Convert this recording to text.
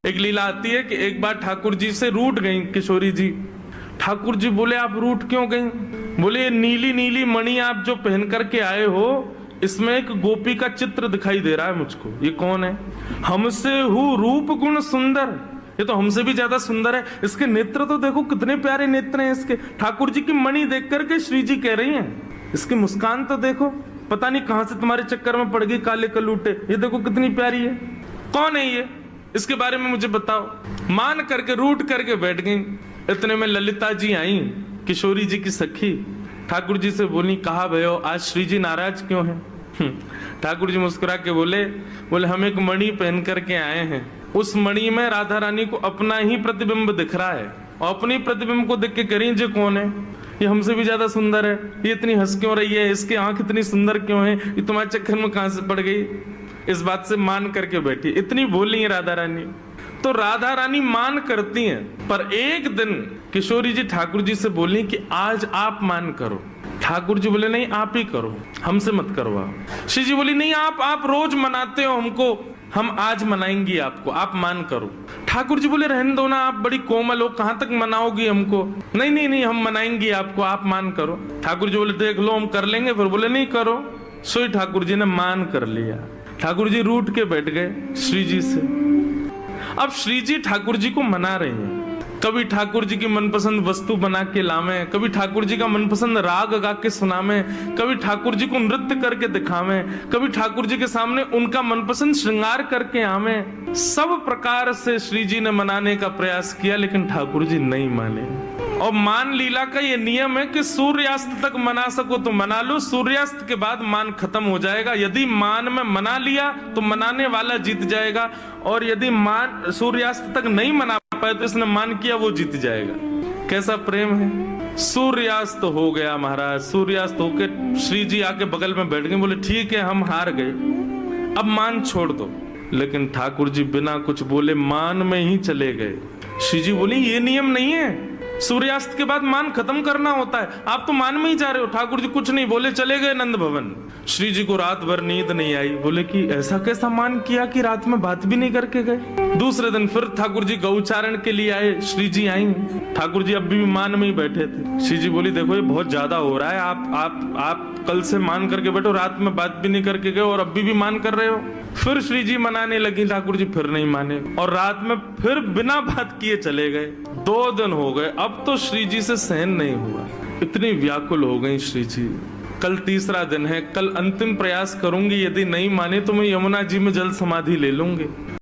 एक लीला आती है कि एक बार ठाकुर जी से रूठ गई किशोरी जी। ठाकुर जी बोले आप रूठ क्यों गई? बोले ये नीली नीली मणि आप जो पहन करके आए हो, इसमें एक गोपी का चित्र दिखाई दे रहा है मुझको। ये कौन है? हमसे हूँ रूप गुण सुंदर, ये तो हमसे भी ज्यादा सुंदर है। इसके नेत्र तो देखो कितने प्यारे नेत्र हैं इसके। ठाकुर जी की मणि देख करके श्री जी कह रही हैं, इसकी मुस्कान तो देखो, पता नहीं कहां से तुम्हारे चक्कर में पड़ गई काले कलूटे, ये देखो कितनी प्यारी है। कौन है ये? इसके बारे में मुझे बताओ। मान करके रूठ करके बैठ गई। इतने में ललिता जी आई, किशोरी जी की सखी। ठाकुर जी से बोली, कहा भयो आज श्री जी नाराज क्यों हैं? ठाकुर जी मुस्कुरा के बोले हम एक मणि पहन करके आए हैं, उस मणि में राधा रानी को अपना ही प्रतिबिंब दिख रहा है, और अपनी प्रतिबिंब को देख के करी जे कौन है? ये हमसे भी ज्यादा सुंदर है, ये इतनी हंस क्यों रही है, इसकी आंख इतनी सुंदर क्यों है, ये तुम्हारे चक्कर में कहां से पड़ गई? इस बात से मान करके बैठी। इतनी बोली है राधा रानी। तो राधा रानी मान करती हैं। पर एक दिन किशोरी जी ठाकुर जी से बोली कि आज आप मान करो। ठाकुर जी बोले नहीं आप ही करो, हमसे मत करवाओ। श्री जी बोली नहीं आप रोज मनाते हो हमको, हम आज मनाएंगी आपको, आप मान करो। ठाकुर जी बोले रहने दो ना, आप बड़ी कोमल हो, कहां तक मनाओगी हमको? नहीं नहीं नहीं हम मनाएंगी आपको, आप मान करो। ठाकुर जी बोले देख लो हम कर लेंगे। फिर बोले नहीं करो। सोई ठाकुर जी ने मान कर लिया। ठाकुर जी रूठ के बैठ गए श्री जी से। अब श्री जी ठाकुर जी को मना रहे हैं। कभी ठाकुर जी की मनपसंद वस्तु बना के लावे, कभी ठाकुर जी का मनपसंद राग गा के सुनावे, कभी ठाकुर जी को नृत्य करके दिखावे, कभी ठाकुर जी के सामने उनका मनपसंद श्रृंगार करके आवे। सब प्रकार से श्री जी ने मनाने का प्रयास किया, लेकिन ठाकुर जी नहीं माने। और मान लीला का ये नियम है कि सूर्यास्त तक मना सको तो मना लो, सूर्यास्त के बाद मान खत्म हो जाएगा। यदि मान में मना लिया तो मनाने वाला जीत जाएगा, और यदि मान सूर्यास्त तक नहीं मना पाए तो इसने मान किया वो जीत जाएगा। कैसा प्रेम है। सूर्यास्त हो गया महाराज। सूर्यास्त होके श्री जी आके बगल में बैठ गए। बोले ठीक है हम हार गए, अब मान छोड़ दो। लेकिन ठाकुर जी बिना कुछ बोले मान में ही चले गए। श्री जी बोली ये नियम नहीं है, सूर्यास्त के बाद मान खत्म करना होता है, आप तो मान में ही जा रहे हो। ठाकुर जी कुछ नहीं बोले, चले गए नंद भवन। श्री जी को रात भर नींद नहीं आई। बोले कि ऐसा कैसा मान किया कि रात में बात भी नहीं करके गए। दूसरे दिन फिर ठाकुर जी गौचारण के लिए आए। श्री जी आई, ठाकुर जी अब भी मान में ही बैठे थे। श्री जी बोली देखो ये बहुत ज्यादा हो रहा है, आप कल से मान करके बैठो, रात में बात भी नहीं करके गए और अभी भी मान कर रहे हो। फिर श्री जी मनाने लगी, ठाकुर जी फिर नहीं माने, और रात में फिर बिना बात किए चले गए। 2 दिन हो गए, अब तो श्री जी से सहन नहीं हुआ, इतनी व्याकुल हो गई श्री जी। कल तीसरा दिन है, कल अंतिम प्रयास करूंगी, यदि नहीं माने तो मैं यमुना जी में जल समाधि ले लूंगी।